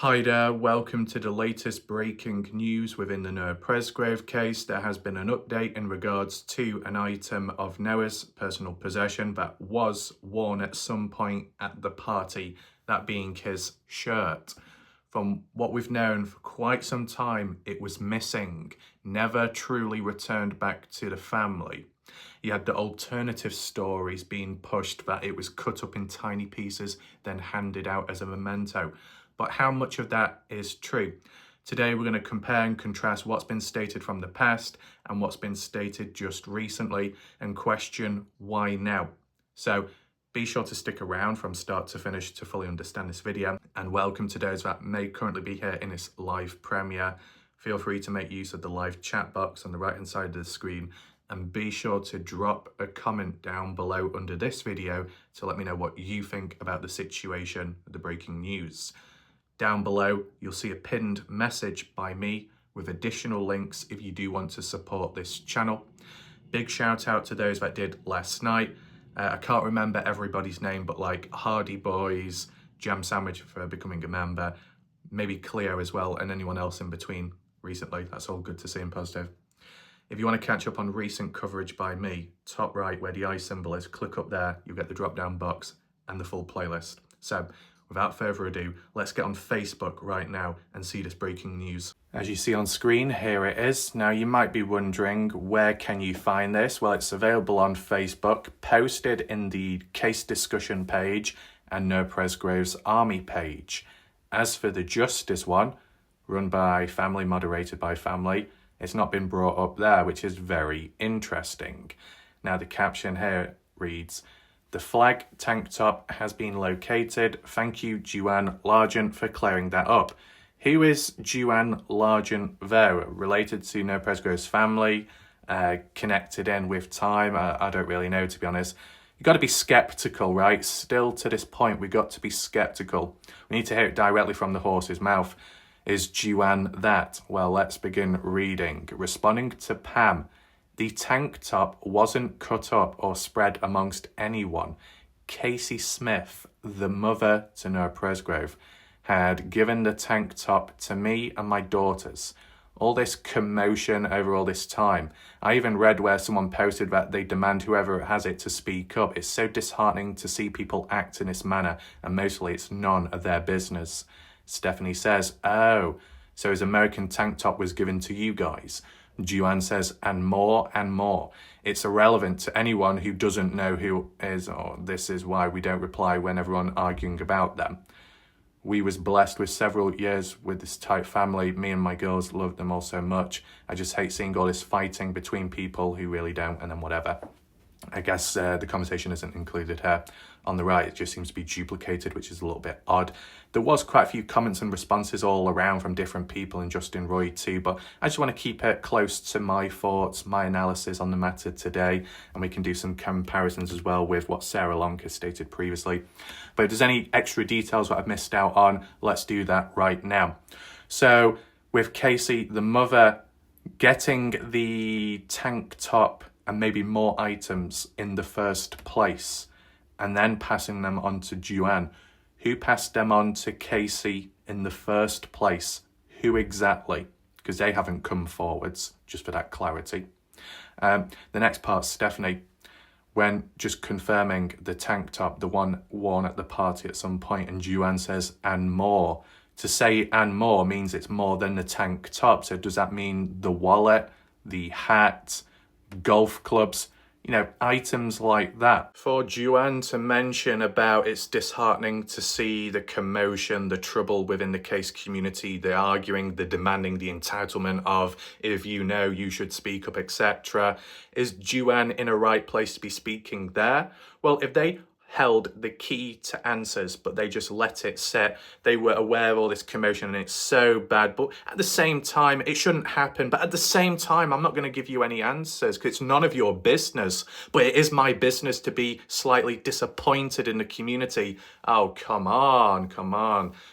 Hi there, welcome to the latest breaking news within the Noah Presgrove case. There has been an update in regards to an item of Noah's personal possession that was worn at some point at the party, that being his shirt. From what we've known for quite some time, it was missing, never truly returned back to the family. You had the alternative stories being pushed that it was cut up in tiny pieces, then handed out as a memento. But how much of that is true? Today we're going to compare and contrast what's been stated from the past and what's been stated just recently and question why now. So be sure to stick around from start to finish to fully understand this video, and welcome to those that may currently be here in this live premiere. Feel free to make use of the live chat box on the right hand side of the screen, and be sure to drop a comment down below under this video to let me know what you think about the situation, the breaking news. Down below, you'll see a pinned message by me with additional links if you do want to support this channel. Big shout out to those that did last night. I can't remember everybody's name, but like Hardy Boys, Jam Sandwich for becoming a member, maybe Cleo as well, and anyone else in between recently. That's all good to see and positive. If you want to catch up on recent coverage by me, top right where the eye symbol is, click up there, you'll get the drop down box and the full playlist. So without further ado, let's get on Facebook right now and see this breaking news. As you see on screen, here it is. Now you might be wondering, where can you find this? Well, it's available on Facebook, posted in the case discussion page and Noah Presgrove's Army page. As for the Justice one, run by family, moderated by family, it's not been brought up there, which is very interesting. Now the caption here reads, "The flag tank top has been located. Thank you, Joanne Largent, for clearing that up." Who is Joanne Largent though? Related to Noah Presgrove's family? Connected in with time? I don't really know, to be honest. You've got to be skeptical, right? Still to this point, we've got to be skeptical. We need to hear it directly from the horse's mouth. Is Joanne that? Well, let's begin reading. Responding to Pam, "The tank top wasn't cut up or spread amongst anyone. Kasey Smith, the mother to Noah Presgrove, had given the tank top to me and my daughters. All this commotion over all this time. I even read where someone posted that they demand whoever has it to speak up. It's so disheartening to see people act in this manner, and mostly it's none of their business." Stephanie says, "Oh, so his American tank top was given to you guys." Joanne says, and more and more. "It's irrelevant to anyone who doesn't know who is, or this is why we don't reply when everyone arguing about them. We was blessed with several years with this tight family. Me and my girls loved them all so much. I just hate seeing all this fighting between people who really don't," and then whatever. I guess the conversation isn't included here. On the right, it just seems to be duplicated, which is a little bit odd. There was quite a few comments and responses all around from different people, and Justin Roy too, but I just want to keep it close to my thoughts, my analysis on the matter today, and we can do some comparisons as well with what Sarah Long has stated previously. But if there's any extra details that I've missed out on, let's do that right now. So with Kasey, the mother, getting the tank top and maybe more items in the first place, and then passing them on to Joanne. Who passed them on to Kasey in the first place? Who exactly? Because they haven't come forwards, just for that clarity. The next part, Stephanie, when just confirming the tank top, the one worn at the party at some point, and Joanne says, and more. To say and more means it's more than the tank top. So does that mean the wallet, the hat, golf clubs, items like that? For Joanne to mention about it's disheartening to see the commotion, the trouble within the case community, the arguing, the demanding, the entitlement of, if you know, you should speak up, etc. Is Joanne in a right place to be speaking there? Well, if they held the key to answers, but they just let it sit. They were aware of all this commotion and it's so bad, but at the same time, it shouldn't happen. But at the same time, I'm not going to give you any answers because it's none of your business, but it is my business to be slightly disappointed in the community. Oh, come on.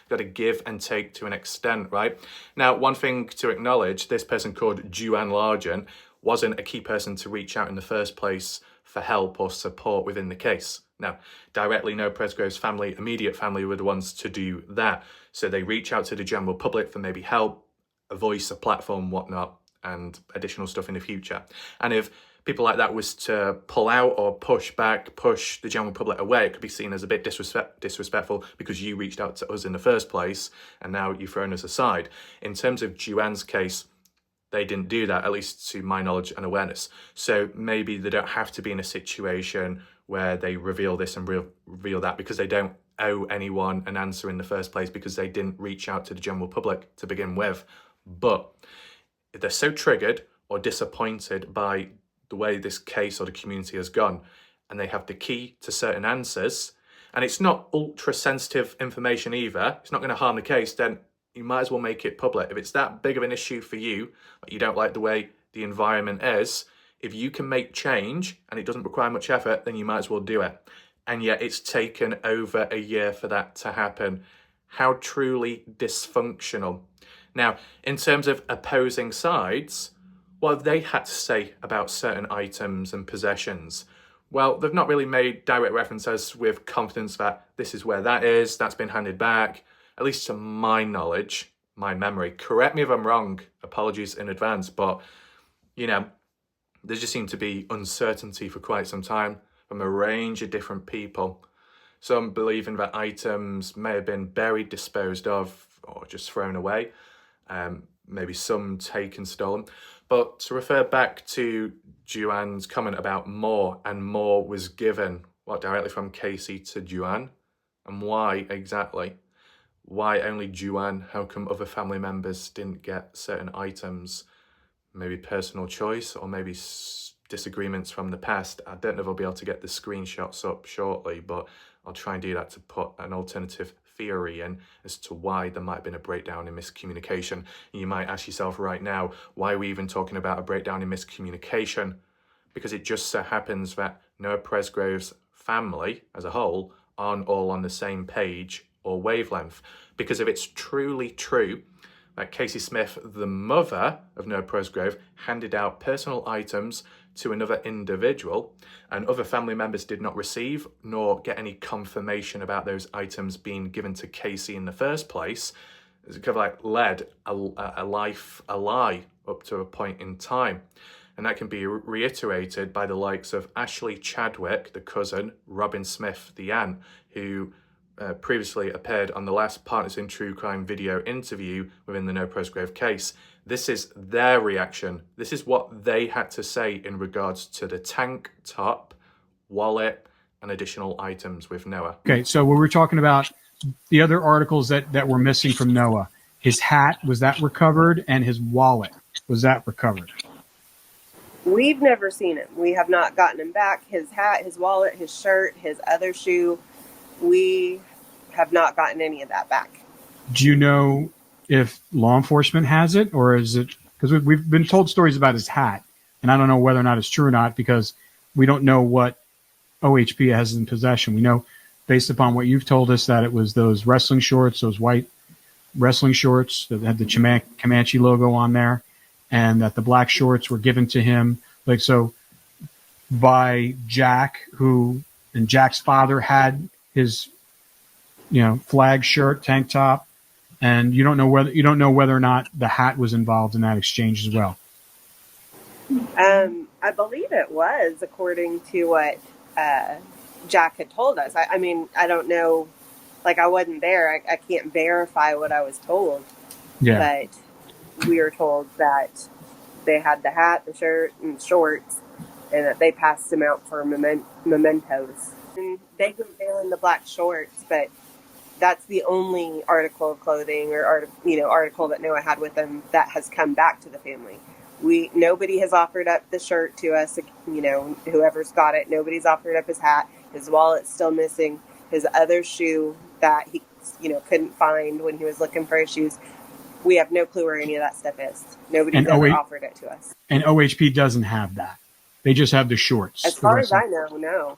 Got to give and take to an extent, right? Now, one thing to acknowledge, this person called Joanne Largent wasn't a key person to reach out in the first place for help or support within the case. Now, directly, Noah Presgrove's family, immediate family, were the ones to do that. So they reach out to the general public for maybe help, a voice, a platform, whatnot, and additional stuff in the future. And if people like that was to pull out or push back, push the general public away, it could be seen as a bit disrespectful because you reached out to us in the first place and now you've thrown us aside. In terms of Juan's case, they didn't do that, at least to my knowledge and awareness. So maybe they don't have to be in a situation where they reveal this and reveal that, because they don't owe anyone an answer in the first place because they didn't reach out to the general public to begin with. But if they're so triggered or disappointed by the way this case or the community has gone, and they have the key to certain answers, and it's not ultra sensitive information either, it's not going to harm the case, then you might as well make it public. If it's that big of an issue for you, but you don't like the way the environment is, if you can make change and it doesn't require much effort, then you might as well do it. And yet it's taken over a year for that to happen. How truly dysfunctional. Now, in terms of opposing sides, what have they had to say about certain items and possessions? Well, they've not really made direct references with confidence that this is where that is, that's been handed back, at least to my knowledge, my memory. Correct me if I'm wrong, apologies in advance, but, you know, there just seemed to be uncertainty for quite some time from a range of different people. Some believing that items may have been buried, disposed of, or just thrown away. Maybe some taken, stolen. But to refer back to Juan's comment about more, and more was given, what, directly from Kasey to Juan? And why exactly? Why only Juan? How come other family members didn't get certain items? Maybe personal choice, or maybe disagreements from the past. I don't know if I'll be able to get the screenshots up shortly, but I'll try and do that to put an alternative theory in as to why there might have been a breakdown in miscommunication. And you might ask yourself right now, why are we even talking about a breakdown in miscommunication? Because it just so happens that Noah Presgrove's family as a whole aren't all on the same page or wavelength. Because if it's truly true that Kasey Smith, the mother of Noah Presgrove, handed out personal items to another individual, and other family members did not receive nor get any confirmation about those items being given to Kasey in the first place, it's kind of like led a lie up to a point in time. And that can be reiterated by the likes of Ashley Chadwick, the cousin, Robyn Smith, the aunt, who previously appeared on the last Partners in True Crime video interview within the Noah Presgrove case. This is their reaction. This is what they had to say in regards to the tank top, wallet, and additional items with Noah. Okay, so we were talking about the other articles that were missing from Noah. His hat, was that recovered? And his wallet, was that recovered? We've never seen him. We have not gotten him back. His hat, his wallet, his shirt, his other shoe, we have not gotten any of that back. Do you know if law enforcement has it, or is it, because we've been told stories about his hat, and I don't know whether or not it's true or not, because we don't know what OHP has in possession. We know, based upon what you've told us, that it was those wrestling shorts, those white wrestling shorts that had the Comanche logo on there, and that the black shorts were given to him, like, so by Jack, and Jack's father had his, flag shirt, tank top, and you don't know whether or not the hat was involved in that exchange as well. I believe it was, according to what Jack had told us. I mean, I don't know, like, I wasn't there. I can't verify what I was told. Yeah. But we were told that they had the hat, the shirt, and shorts, and that they passed them out for mementos. And they were wearing the black shorts, but that's the only article of clothing or article that Noah had with him that has come back to the family. Nobody has offered up the shirt to us, whoever's got it. Nobody's offered up his hat. His wallet's still missing. His other shoe that he, couldn't find when he was looking for his shoes. We have no clue where any of that stuff is. Nobody's ever offered it to us. And OHP doesn't have that. They just have the shorts. As far as I know, no.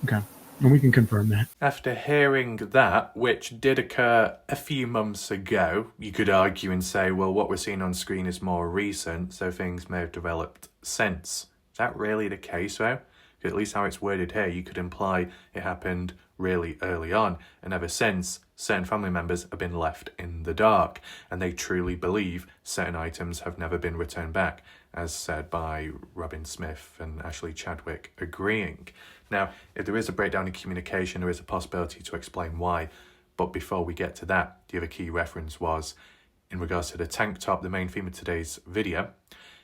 Okay. And we can confirm that. After hearing that, which did occur a few months ago, you could argue and say, well, what we're seeing on screen is more recent, so things may have developed since. Is that really the case, though? At least how it's worded here, you could imply it happened really early on, and ever since, certain family members have been left in the dark, and they truly believe certain items have never been returned back, as said by Robyn Smith and Ashley Chadwick agreeing. Now, if there is a breakdown in communication, there is a possibility to explain why, but before we get to that, the other key reference was in regards to the tank top, the main theme of today's video.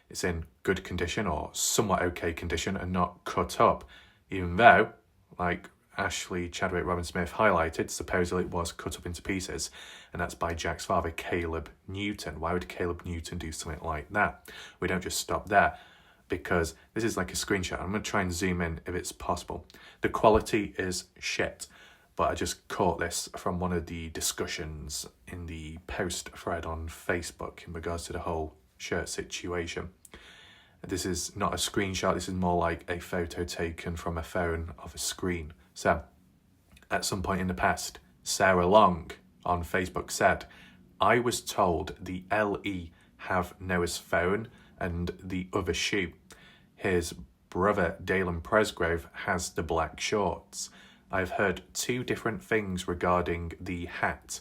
It's in good condition or somewhat okay condition and not cut up, even though, like Ashley Chadwick, Robyn Smith highlighted, supposedly it was cut up into pieces, and that's by Jack's father, Caleb Newton. Why would Caleb Newton do something like that? We don't just stop there, because this is like a screenshot. I'm going to try and zoom in if it's possible. The quality is shit, but I just caught this from one of the discussions in the post thread on Facebook in regards to the whole shirt situation. This is not a screenshot, this is more like a photo taken from a phone of a screen. So, at some point in the past, Sarah Long on Facebook said, I was told the LE have Noah's phone and the other shoe. His brother, Noah Presgrove, has the black shorts. I've heard two different things regarding the hat.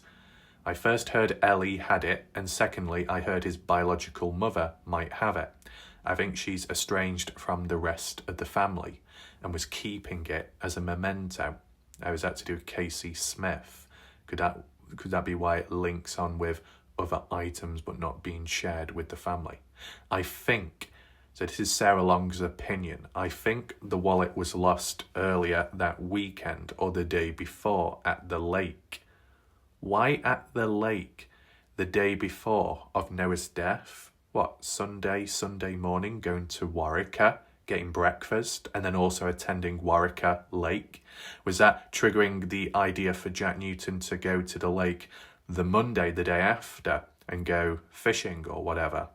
I first heard Ellie had it, and secondly, I heard his biological mother might have it. I think she's estranged from the rest of the family and was keeping it as a memento. Now, is that to do with Kasey Smith? Could that be why it links on with other items but not being shared with the family? I think, so this is Sarah Long's opinion, I think the wallet was lost earlier that weekend or the day before at the lake. Why at the lake? The day before of Noah's death? What, Sunday morning, going to Warwicker, getting breakfast, and then also attending Warwicker Lake? Was that triggering the idea for Jack Newton to go to the lake the Monday, the day after, and go fishing or whatever?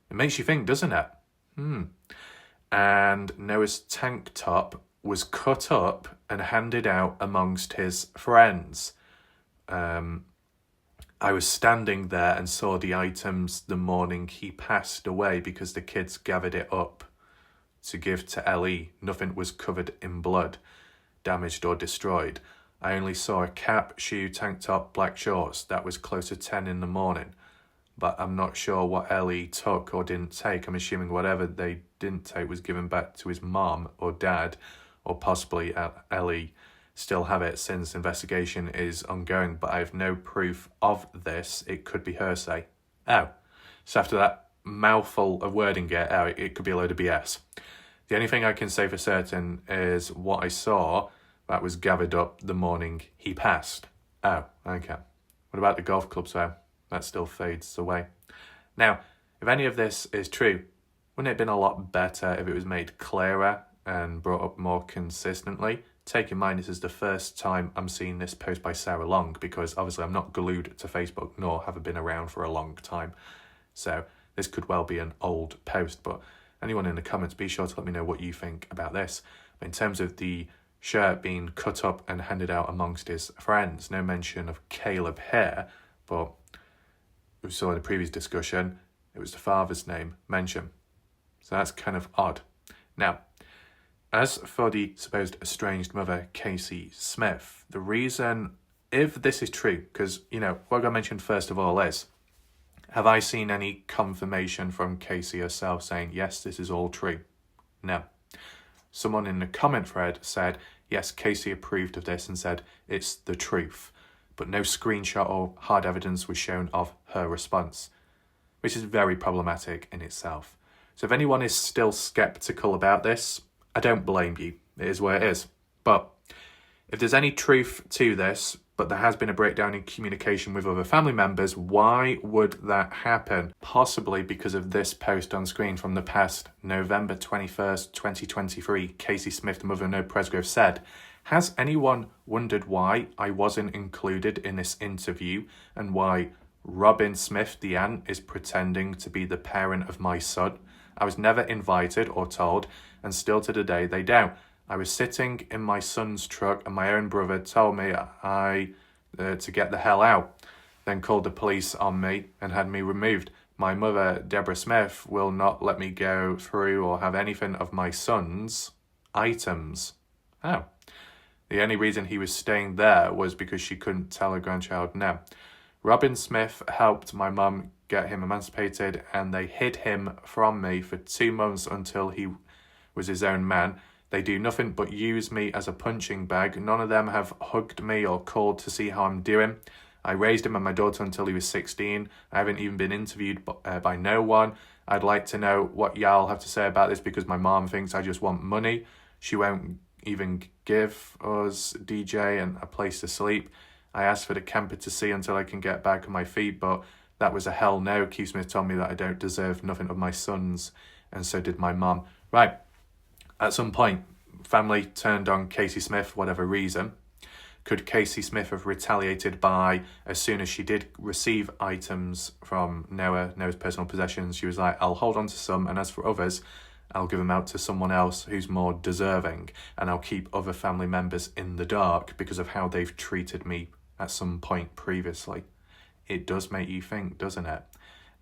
It makes you think, doesn't it? And Noah's tank top was cut up and handed out amongst his friends. I was standing there and saw the items the morning he passed away because the kids gathered it up to give to Ellie. Nothing was covered in blood, damaged or destroyed. I only saw a cap, shoe, tank top, black shorts. That was close to 10 in the morning. But I'm not sure what Ellie took or didn't take. I'm assuming whatever they didn't take was given back to his mom or dad, or possibly Ellie still have it since investigation is ongoing, but I have no proof of this. It could be hearsay. Oh, so after that mouthful of wording it could be a load of BS. The only thing I can say for certain is what I saw that was gathered up the morning he passed. Oh, okay. What about the golf clubs though? That still fades away. Now, if any of this is true, wouldn't it have been a lot better if it was made clearer and brought up more consistently? Take in mind, this is the first time I'm seeing this post by Sarah Long, because obviously I'm not glued to Facebook, nor have I been around for a long time. So this could well be an old post, but anyone in the comments, be sure to let me know what you think about this. In terms of the shirt being cut up and handed out amongst his friends, no mention of Caleb here, but we saw in the previous discussion, it was the father's name mentioned. So that's kind of odd. Now, as for the supposed estranged mother, Kasey Smith, the reason, if this is true, because, what I mentioned first of all is, have I seen any confirmation from Kasey herself saying, yes, this is all true? No. Someone in the comment thread said, yes, Kasey approved of this and said, it's the truth. But no screenshot or hard evidence was shown of her response, which is very problematic in itself. So if anyone is still skeptical about this, I don't blame you. It is where it is. But if there's any truth to this, but there has been a breakdown in communication with other family members, why would that happen? Possibly because of this post on screen from the past, November 21st, 2023. Kasey Smith, the mother of Noah Presgrove, said, has anyone wondered why I wasn't included in this interview and why Robyn Smith, the aunt, is pretending to be the parent of my son? I was never invited or told, and still to the day they don't. I was sitting in my son's truck and my own brother told me to get the hell out, then called the police on me and had me removed. My mother, Deborah Smith, will not let me go through or have anything of my son's items. Oh. The only reason he was staying there was because she couldn't tell her grandchild no. Robyn Smith helped my mum get him emancipated, and they hid him from me for 2 months until he was his own man. They do nothing but use me as a punching bag. None of them have hugged me or called to see how I'm doing. I raised him and my daughter until he was 16. I haven't even been interviewed by no one. I'd like to know what y'all have to say about this, because my mom thinks I just want money. She won't even give us DJ and a place to sleep. I asked for the camper to see until I can get back on my feet, but that was a hell no. Keith Smith told me that I don't deserve nothing of my sons, and so did my mom. Right, at some point, family turned on Kasey Smith for whatever reason. Could Kasey Smith have retaliated by, as soon as she did receive items from Noah's personal possessions, she was like, I'll hold on to some, and as for others, I'll give them out to someone else who's more deserving, and I'll keep other family members in the dark because of how they've treated me at some point previously. It does make you think, doesn't it?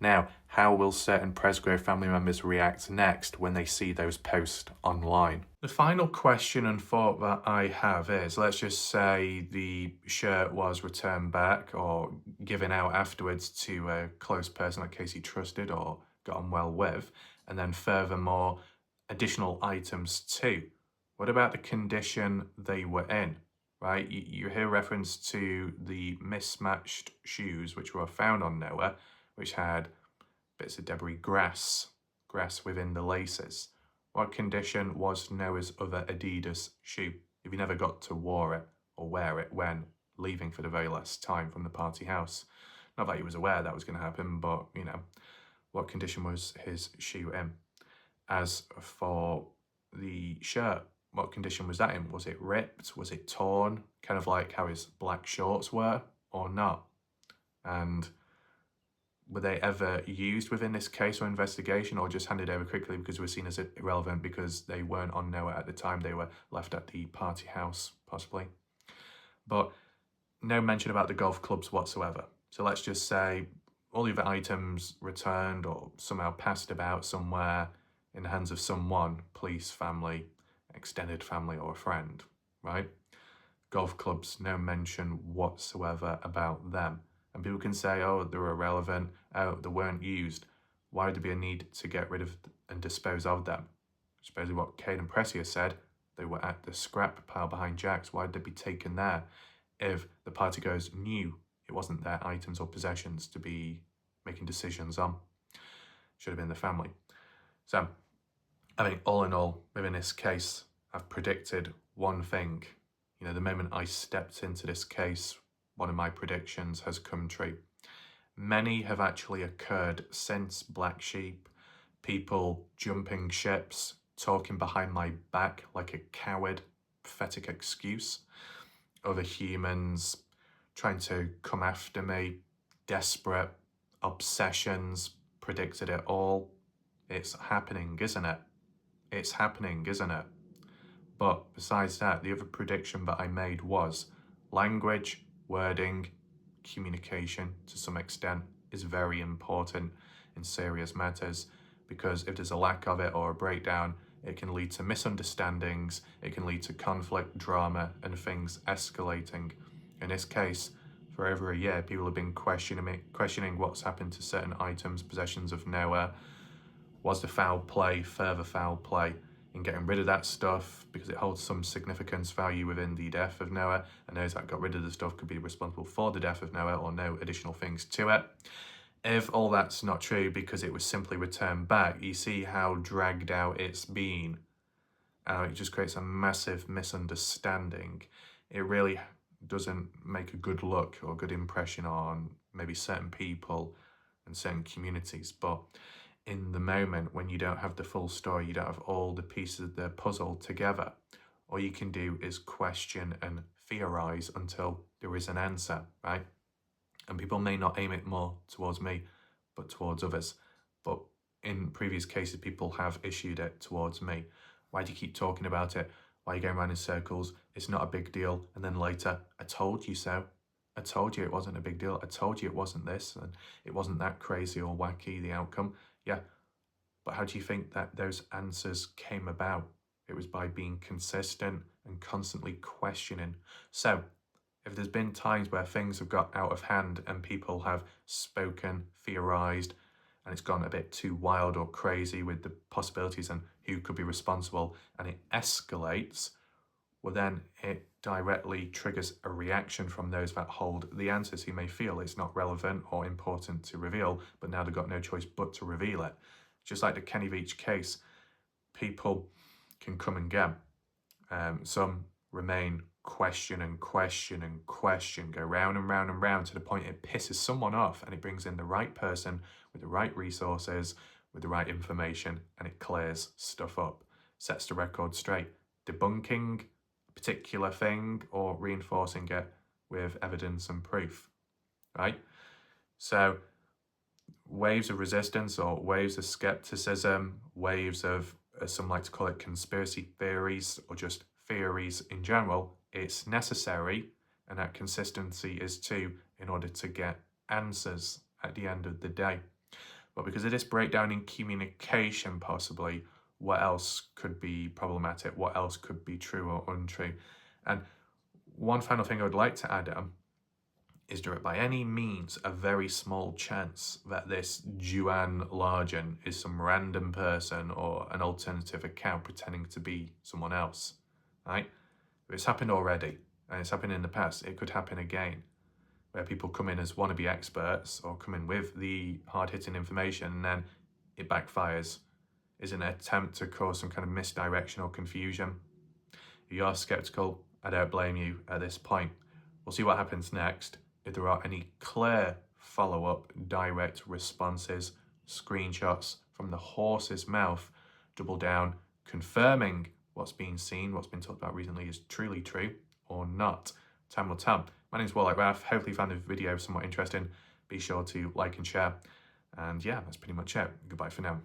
Now, how will certain Presgrove family members react next when they see those posts online? The final question and thought that I have is, let's just say the shirt was returned back or given out afterwards to a close person that Kasey trusted or got on well with, and then furthermore, additional items too. What about the condition they were in, right? You hear reference to the mismatched shoes which were found on Noah, which had bits of debris, grass within the laces. What condition was Noah's other Adidas shoe if he never got to wear it when leaving for the very last time from the party house? Not that he was aware that was going to happen, but, you know, what condition was his shoe in? As for the shirt, what condition was that in? Was it ripped? Was it torn? Kind of like how his black shorts were, or not? And were they ever used within this case or investigation, or just handed over quickly because they were seen as irrelevant because they weren't on Noah at the time? They were left at the party house, possibly. But no mention about the golf clubs whatsoever. So let's just say all the other items returned or somehow passed about somewhere in the hands of someone, police, family, extended family, or a friend, right? Golf clubs, no mention whatsoever about them. And people can say, oh, they're irrelevant, oh, they weren't used. Why would there be a need to get rid of and dispose of them? Which is basically what Cade and Pressia said. They were at the scrap pile behind Jack's. Why would they be taken there if the party goers knew it wasn't their items or possessions to be making decisions on? Should have been the family. So, I think all in all, within this case, I've predicted one thing. You know, the moment I stepped into this case, one of my predictions has come true. Many have actually occurred since Black Sheep. People jumping ships, talking behind my back like a coward, pathetic excuse. Other humans trying to come after me, desperate, obsessions, predicted it all. It's happening, isn't it? It's happening, isn't it? But besides that, the other prediction that I made was language, wording, communication to some extent is very important in serious matters, because if there's a lack of it or a breakdown, it can lead to misunderstandings, it can lead to conflict, drama, and things escalating. In this case, for over a year, people have been questioning what's happened to certain items, possessions of Noah. Was the foul play, further foul play in getting rid of that stuff because it holds some significance, value within the death of Noah, and those that got rid of the stuff could be responsible for the death of Noah or no additional things to it? If all that's not true because it was simply returned back, you see how dragged out it's been. It just creates a massive misunderstanding. It really doesn't make a good look or good impression on maybe certain people and certain communities, but in the moment when you don't have the full story, you don't have all the pieces of the puzzle together, all you can do is question and theorize until there is an answer, right? And people may not aim it more towards me, but towards others. But in previous cases, people have issued it towards me. Why do you keep talking about it? Why are you going around in circles? It's not a big deal. And then later, I told you so. I told you it wasn't a big deal. I told you it wasn't this, and it wasn't that crazy or wacky, the outcome. Yeah, but how do you think that those answers came about It was by being consistent and constantly questioning. So, if there's been times where things have got out of hand and people have spoken, theorized, and it's gone a bit too wild or crazy with the possibilities and who could be responsible, and it escalates, well, then it directly triggers a reaction from those that hold the answers who may feel it's not relevant or important to reveal, but now they've got no choice but to reveal it. Just like the Kenny Veach case, people can come and go. Some remain question and question and question, go round and round and round to the point it pisses someone off, and it brings in the right person with the right resources, with the right information, and it clears stuff up, sets the record straight, debunking a particular thing or reinforcing it with evidence and proof, right? So waves of resistance or waves of skepticism, waves of, as some like to call it, conspiracy theories or just theories in general, it's necessary, and that consistency is too, in order to get answers at the end of the day. But because of this breakdown in communication, possibly, what else could be problematic? What else could be true or untrue? And one final thing I would like to add is there by any means a very small chance that this Joanne Largent is some random person or an alternative account pretending to be someone else, right? If it's happened already, and it's happened in the past, it could happen again, where people come in as wannabe experts or come in with the hard-hitting information and then it backfires. Is an attempt to cause some kind of misdirection or confusion. If you are skeptical, I don't blame you at this point. We'll see what happens next. If there are any clear follow-up direct responses, screenshots from the horse's mouth, double down, confirming what's been seen, what's been talked about recently is truly true or not. Time will tell. My name's Warlock Raf. Hopefully you found the video somewhat interesting. Be sure to like and share. And yeah, that's pretty much it. Goodbye for now.